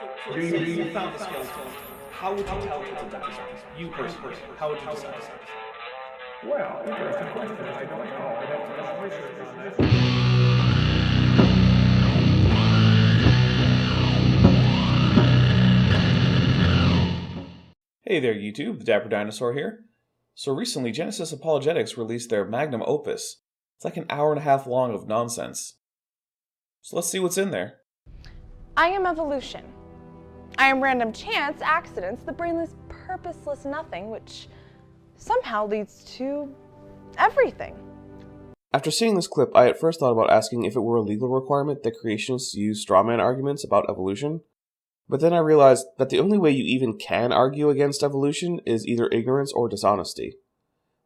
So you found the skeleton. How would you tell it's a dinosaur? You personally, how would you decide? Well, interesting question. I don't know. I'd have to do some research on this. Hey there, YouTube. The Dapper Dinosaur here. So recently, Genesis Apologetics released their magnum opus. It's like an hour and a half long of nonsense. So let's see what's in there. I am evolution. I am random chance accidents, the brainless, purposeless nothing, which somehow leads to everything. After seeing this clip, I at first thought about asking if it were a legal requirement that creationists use strawman arguments about evolution. But then I realized that the only way you even can argue against evolution is either ignorance or dishonesty.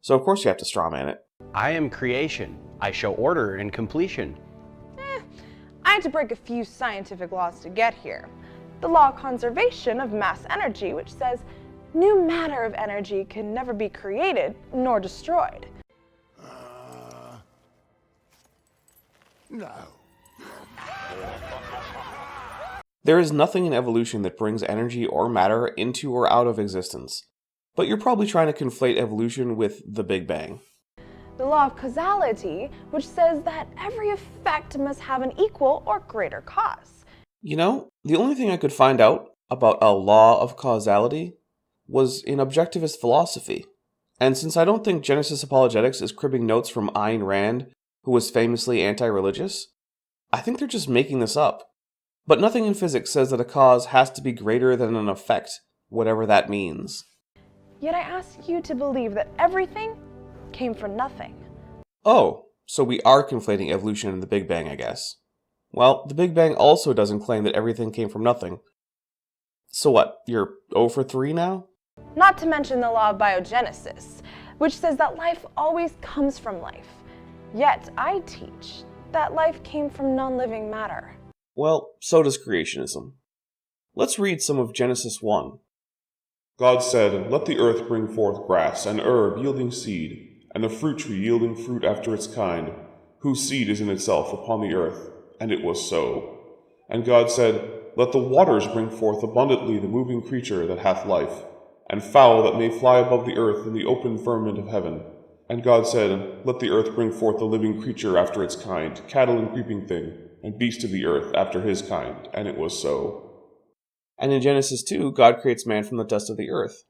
So of course you have to strawman it. I am creation. I show order and completion. I had to break a few scientific laws to get here. The law of conservation of mass energy, which says new matter of energy can never be created nor destroyed. No. There is nothing in evolution that brings energy or matter into or out of existence. But you're probably trying to conflate evolution with the Big Bang. The law of causality, which says that every effect must have an equal or greater cause. You know, the only thing I could find out about a law of causality was in objectivist philosophy. And since I don't think Genesis Apologetics is cribbing notes from Ayn Rand, who was famously anti-religious, I think they're just making this up. But nothing in physics says that a cause has to be greater than an effect, whatever that means. Yet I ask you to believe that everything came from nothing. Oh, so we are conflating evolution and the Big Bang, I guess. Well, the Big Bang also doesn't claim that everything came from nothing. So what, you're 0 for 3 now? Not to mention the law of biogenesis, which says that life always comes from life. Yet I teach that life came from non-living matter. Well, so does creationism. Let's read some of Genesis 1. God said, "Let the earth bring forth grass, and herb yielding seed, and a fruit tree yielding fruit after its kind, whose seed is in itself upon the earth. And it was so. And God said, Let the waters bring forth abundantly the moving creature that hath life, and fowl that may fly above the earth in the open firmament of heaven. And God said, Let the earth bring forth a living creature after its kind, cattle and creeping thing, and beast of the earth after his kind. And it was so." And in Genesis 2, God creates man from the dust of the earth.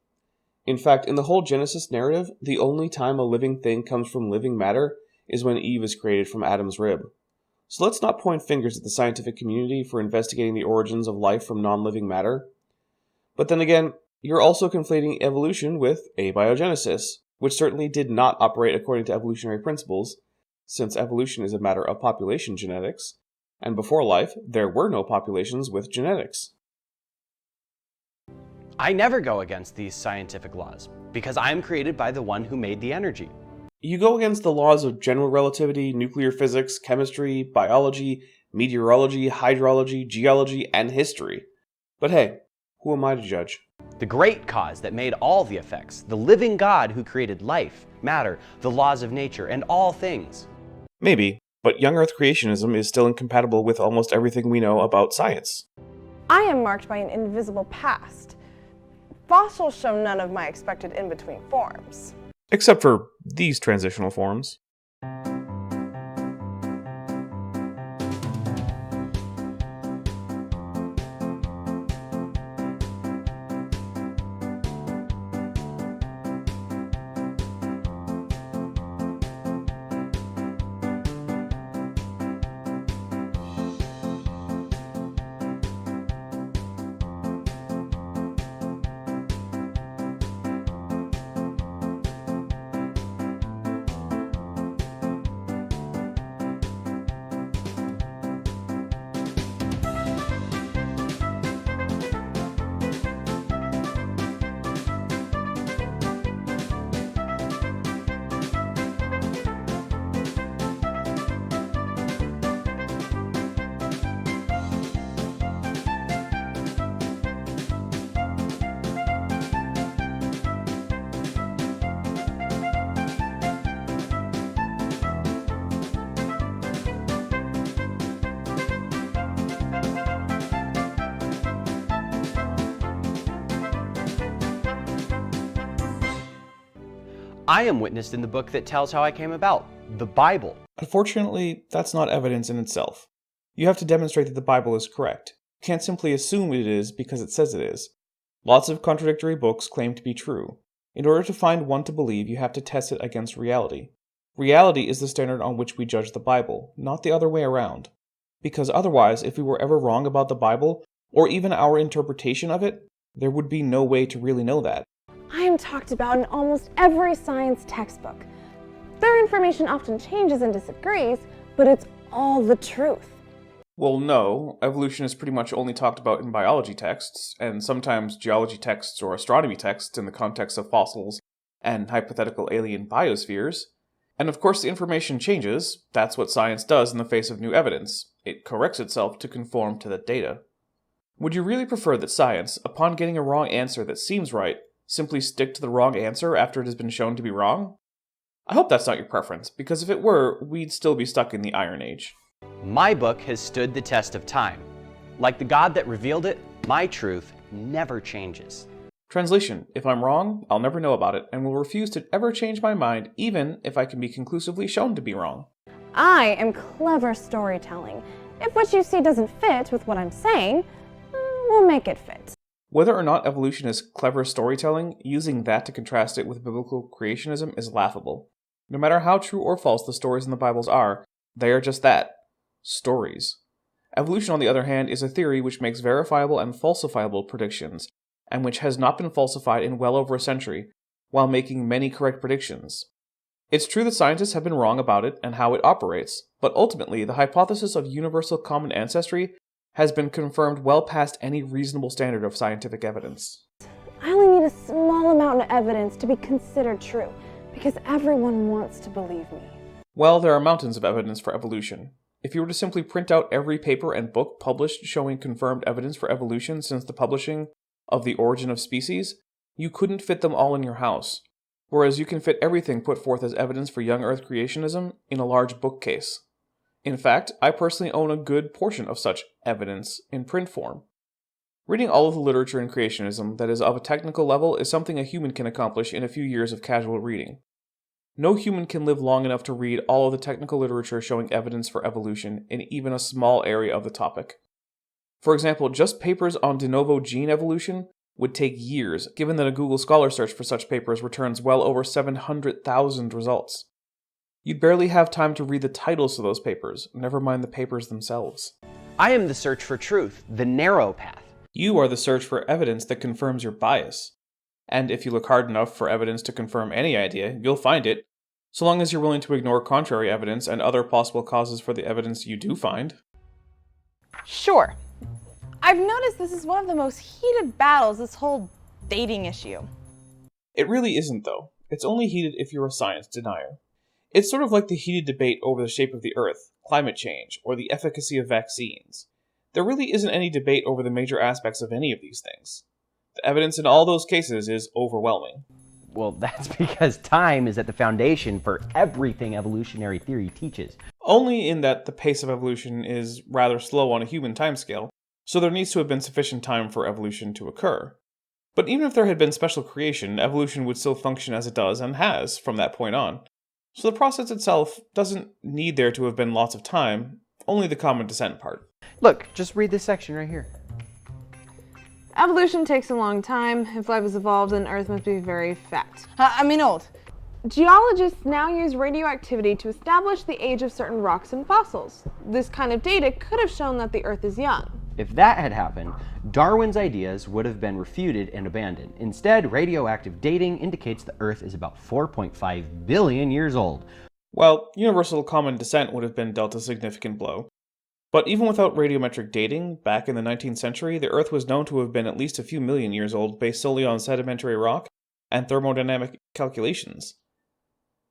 In fact, in the whole Genesis narrative, the only time a living thing comes from living matter is when Eve is created from Adam's rib. So let's not point fingers at the scientific community for investigating the origins of life from non-living matter. But then again, you're also conflating evolution with abiogenesis, which certainly did not operate according to evolutionary principles, since evolution is a matter of population genetics, and before life, there were no populations with genetics. I never go against these scientific laws, because I am created by the one who made the energy. You go against the laws of general relativity, nuclear physics, chemistry, biology, meteorology, hydrology, geology, and history. But hey, who am I to judge? The great cause that made all the effects, the living God who created life, matter, the laws of nature, and all things. Maybe, but young Earth creationism is still incompatible with almost everything we know about science. I am marked by an invisible past. Fossils show none of my expected in-between forms. Except for these transitional forms. I am witnessed in the book that tells how I came about, the Bible. Unfortunately, that's not evidence in itself. You have to demonstrate that the Bible is correct. You can't simply assume it is because it says it is. Lots of contradictory books claim to be true. In order to find one to believe, you have to test it against reality. Reality is the standard on which we judge the Bible, not the other way around. Because otherwise, if we were ever wrong about the Bible, or even our interpretation of it, there would be no way to really know that. I am talked about in almost every science textbook. Their information often changes and disagrees, but it's all the truth. Well, no. Evolution is pretty much only talked about in biology texts, and sometimes geology texts or astronomy texts in the context of fossils and hypothetical alien biospheres. And of course the information changes. That's what science does in the face of new evidence. It corrects itself to conform to the data. Would you really prefer that science, upon getting a wrong answer that seems right, simply stick to the wrong answer after it has been shown to be wrong? I hope that's not your preference, because if it were, we'd still be stuck in the Iron Age. My book has stood the test of time. Like the God that revealed it, my truth never changes. Translation: if I'm wrong, I'll never know about it, and will refuse to ever change my mind, even if I can be conclusively shown to be wrong. I am clever storytelling. If what you see doesn't fit with what I'm saying, we'll make it fit. Whether or not evolution is clever storytelling, using that to contrast it with biblical creationism is laughable. No matter how true or false the stories in the Bibles are, they are just that. Stories. Evolution, on the other hand, is a theory which makes verifiable and falsifiable predictions, and which has not been falsified in well over a century, while making many correct predictions. It's true that scientists have been wrong about it and how it operates, but ultimately the hypothesis of universal common ancestry has been confirmed well past any reasonable standard of scientific evidence. I only need a small amount of evidence to be considered true, because everyone wants to believe me. Well, there are mountains of evidence for evolution. If you were to simply print out every paper and book published showing confirmed evidence for evolution since the publishing of The Origin of Species, you couldn't fit them all in your house, whereas you can fit everything put forth as evidence for young Earth creationism in a large bookcase. In fact, I personally own a good portion of such evidence in print form. Reading all of the literature in creationism that is of a technical level is something a human can accomplish in a few years of casual reading. No human can live long enough to read all of the technical literature showing evidence for evolution in even a small area of the topic. For example, just papers on de novo gene evolution would take years, given that a Google Scholar search for such papers returns well over 700,000 results. You'd barely have time to read the titles to those papers, never mind the papers themselves. I am the search for truth, the narrow path. You are the search for evidence that confirms your bias. And if you look hard enough for evidence to confirm any idea, you'll find it, so long as you're willing to ignore contrary evidence and other possible causes for the evidence you do find. Sure. I've noticed this is one of the most heated battles, this whole dating issue. It really isn't, though. It's only heated if you're a science denier. It's sort of like the heated debate over the shape of the Earth, climate change, or the efficacy of vaccines. There really isn't any debate over the major aspects of any of these things. The evidence in all those cases is overwhelming. Well, that's because time is at the foundation for everything evolutionary theory teaches. Only in that the pace of evolution is rather slow on a human timescale, so there needs to have been sufficient time for evolution to occur. But even if there had been special creation, evolution would still function as it does and has from that point on. So the process itself doesn't need there to have been lots of time, only the common descent part. Look, just read this section right here. Evolution takes a long time. If life has evolved, then Earth must be very fat. Old. Geologists now use radioactivity to establish the age of certain rocks and fossils. This kind of data could have shown that the Earth is young. If that had happened, Darwin's ideas would have been refuted and abandoned. Instead, radioactive dating indicates the Earth is about 4.5 billion years old. Well, universal common descent would have been dealt a significant blow. But even without radiometric dating, back in the 19th century, the Earth was known to have been at least a few million years old based solely on sedimentary rock and thermodynamic calculations.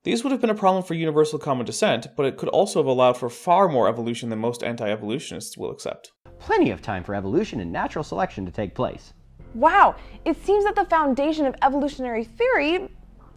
These would have been a problem for universal common descent, but it could also have allowed for far more evolution than most anti-evolutionists will accept. Plenty of time for evolution and natural selection to take place. Wow, it seems that the foundation of evolutionary theory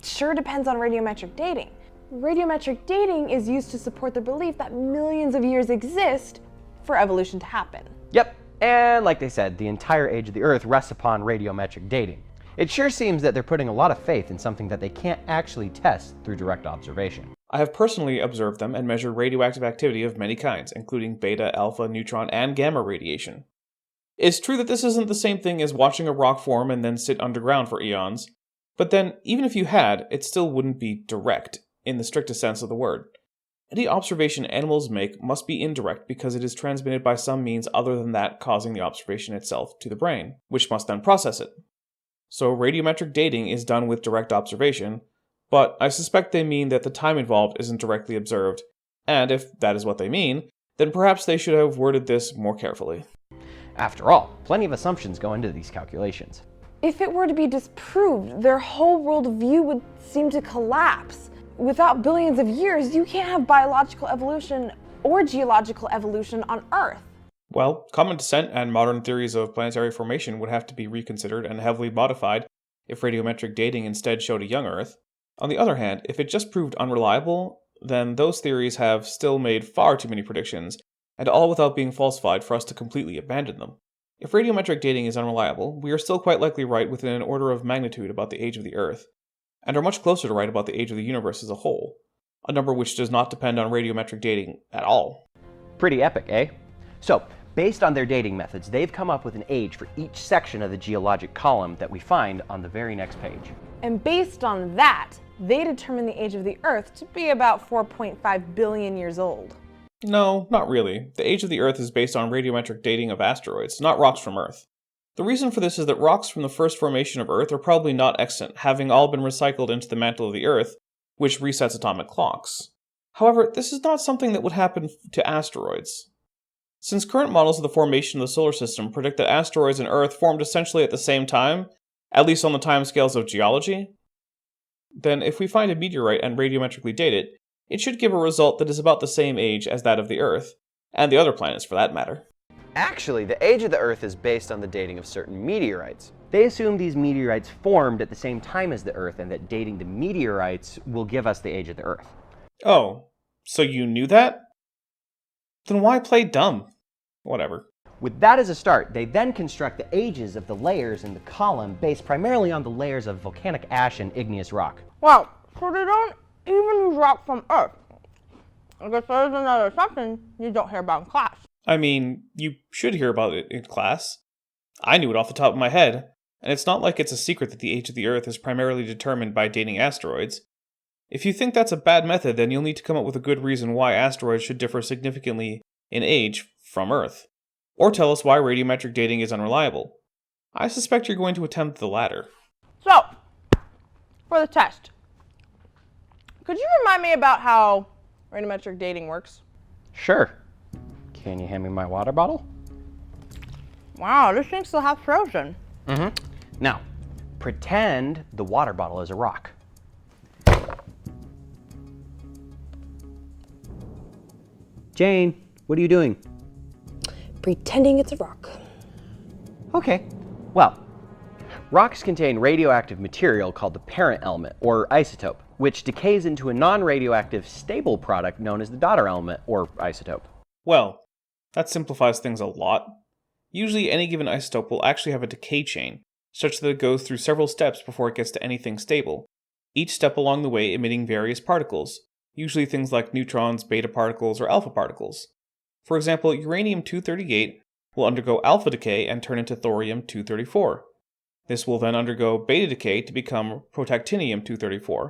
sure depends on radiometric dating. Radiometric dating is used to support the belief that millions of years exist for evolution to happen. Yep, and like they said, the entire age of the Earth rests upon radiometric dating. It sure seems that they're putting a lot of faith in something that they can't actually test through direct observation. I have personally observed them and measured radioactive activity of many kinds, including beta, alpha, neutron, and gamma radiation. It's true that this isn't the same thing as watching a rock form and then sit underground for eons, but then, even if you had, it still wouldn't be direct, in the strictest sense of the word. Any observation animals make must be indirect because it is transmitted by some means other than that causing the observation itself to the brain, which must then process it. So radiometric dating is done with direct observation, but I suspect they mean that the time involved isn't directly observed, and if that is what they mean, then perhaps they should have worded this more carefully. After all, plenty of assumptions go into these calculations. If it were to be disproved, their whole worldview would seem to collapse. Without billions of years, you can't have biological evolution or geological evolution on Earth. Well, common descent and modern theories of planetary formation would have to be reconsidered and heavily modified if radiometric dating instead showed a young Earth. On the other hand, if it just proved unreliable, then those theories have still made far too many predictions, and all without being falsified for us to completely abandon them. If radiometric dating is unreliable, we are still quite likely right within an order of magnitude about the age of the Earth, and are much closer to right about the age of the universe as a whole, a number which does not depend on radiometric dating at all. Pretty epic, eh? So, based on their dating methods, they've come up with an age for each section of the geologic column that we find on the very next page. And based on that, they determine the age of the Earth to be about 4.5 billion years old. No, not really. The age of the Earth is based on radiometric dating of asteroids, not rocks from Earth. The reason for this is that rocks from the first formation of Earth are probably not extant, having all been recycled into the mantle of the Earth, which resets atomic clocks. However, this is not something that would happen to asteroids. Since current models of the formation of the solar system predict that asteroids and Earth formed essentially at the same time, at least on the timescales of geology, then if we find a meteorite and radiometrically date it, it should give a result that is about the same age as that of the Earth, and the other planets for that matter. Actually, the age of the Earth is based on the dating of certain meteorites. They assume these meteorites formed at the same time as the Earth, and that dating the meteorites will give us the age of the Earth. Oh, so you knew that? Then why play dumb? Whatever. With that as a start, they then construct the ages of the layers in the column based primarily on the layers of volcanic ash and igneous rock. Wow, so they don't even use rock from Earth. I guess that is another assumption you don't hear about in class. I mean, you should hear about it in class. I knew it off the top of my head, and it's not like it's a secret that the age of the Earth is primarily determined by dating asteroids. If you think that's a bad method, then you'll need to come up with a good reason why asteroids should differ significantly in age from Earth. Or tell us why radiometric dating is unreliable. I suspect you're going to attempt the latter. So, for the test, could you remind me about how radiometric dating works? Sure. Can you hand me my water bottle? Wow, this thing's still half frozen. Now, pretend the water bottle is a rock. Jane, what are you doing? Pretending it's a rock. Okay, well, rocks contain radioactive material called the parent element, or isotope, which decays into a non-radioactive stable product known as the daughter element, or isotope. Well, that simplifies things a lot. Usually any given isotope will actually have a decay chain, such that it goes through several steps before it gets to anything stable, each step along the way emitting various particles, usually things like neutrons, beta particles, or alpha particles. For example, uranium-238 will undergo alpha decay and turn into thorium-234. This will then undergo beta decay to become protactinium-234,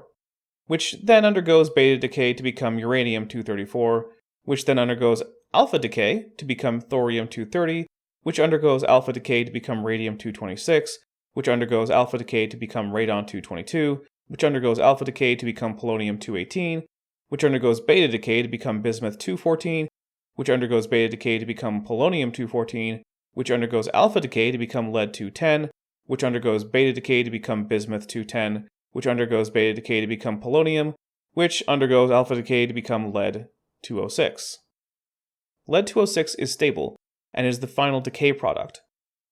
which then undergoes beta decay to become uranium-234, which then undergoes alpha decay to become thorium-230, which undergoes alpha decay to become radium-226, which undergoes alpha decay to become radon-222, which undergoes alpha decay to become polonium-218, which undergoes beta decay to become bismuth-214, which undergoes beta decay to become polonium-214, which undergoes alpha decay to become lead-210, which undergoes beta decay to become bismuth-210, which undergoes beta decay to become polonium, which undergoes alpha decay to become lead-206. Lead-206 is stable, and is the final decay product.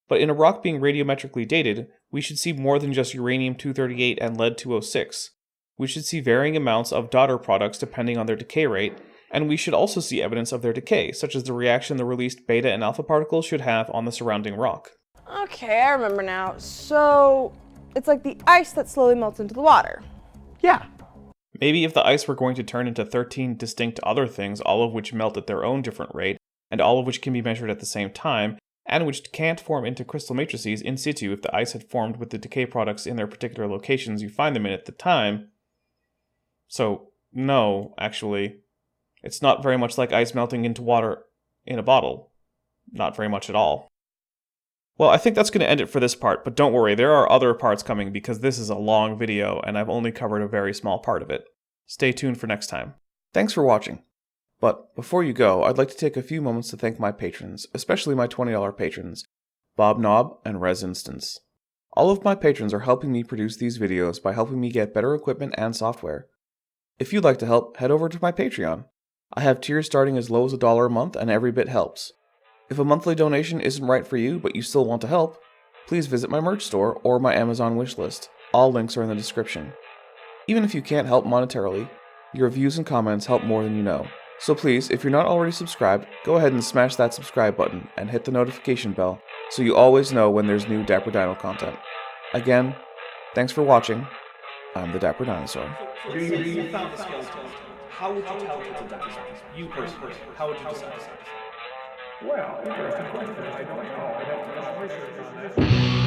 But in a rock being radiometrically dated, we should see more than just uranium-238 and lead-206. We should see varying amounts of daughter products depending on their decay rate, and we should also see evidence of their decay, such as the reaction the released beta and alpha particles should have on the surrounding rock. Okay, I remember now. So, It's like the ice that slowly melts into the water. Yeah. Maybe if the ice were going to turn into 13 distinct other things, all of which melt at their own different rate, and all of which can be measured at the same time, and which can't form into crystal matrices in situ if the ice had formed with the decay products in their particular locations you find them in at the time. So, no, actually. It's not very much like ice melting into water in a bottle. Not very much at all. Well, I think that's going to end it for this part, but don't worry, there are other parts coming because this is a long video and I've only covered a very small part of it. Stay tuned for next time. Thanks for watching. But before you go, I'd like to take a few moments to thank my patrons, especially my $20 patrons, Bob Knob and Res Instance. All of my patrons are helping me produce these videos by helping me get better equipment and software. If you'd like to help, head over to my Patreon. I have tiers starting as low as $1 a month and every bit helps. If a monthly donation isn't right for you but you still want to help, please visit my merch store or my Amazon wishlist. All links are in the description. Even if you can't help monetarily, your views and comments help more than you know. So please, if you're not already subscribed, go ahead and smash that subscribe button and hit the notification bell so you always know when there's new Dapper Dino content. Again, thanks for watching. I'm the Dapper Dinosaur. You found the skeleton. How would you tell it's a dinosaur? You personally, how would you decide? Well, interesting question. I don't know. I'd have to do some research on that.